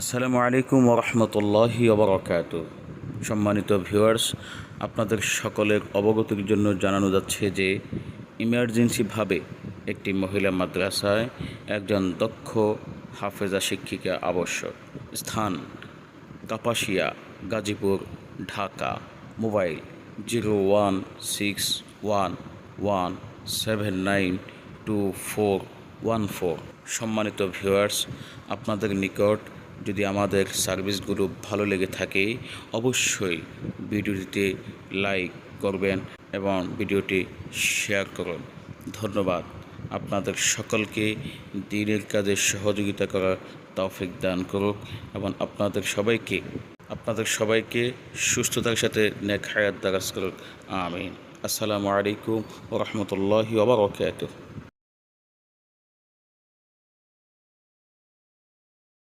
আসসালামু আলাইকুম ওরহমতুল্লাহি ওবরাকাতু। সম্মানিত ভিউয়ার্স, আপনাদের সকলের অবগতির জন্য জানানো যাচ্ছে যে ইমার্জেন্সিভাবে একটি মহিলা মাদ্রাসায় একজন দক্ষ হাফেজা শিক্ষিকা আবশ্যক। স্থান: কাপাসিয়া, গাজীপুর, ঢাকা। মোবাইল 016117921414। সম্মানিত ভিউয়ার্স, আপনাদের নিকট যদি আমাদের সার্ভিসগুলো ভালো লেগে থাকে অবশ্যই ভিডিওটিতে লাইক করবেন এবং ভিডিওটি শেয়ার করুন। ধন্যবাদ। আপনাদের সকলকে দ্বীনের কাজে সহযোগিতা করার তৌফিক দান করুক এবং আপনাদের সবাইকে সুস্থতার সাথে নেক হায়াত দারাজ করুক। আমিন। আসসালামু আলাইকুম ওয়া রাহমাতুল্লাহি ওয়া বারাকাতুহু।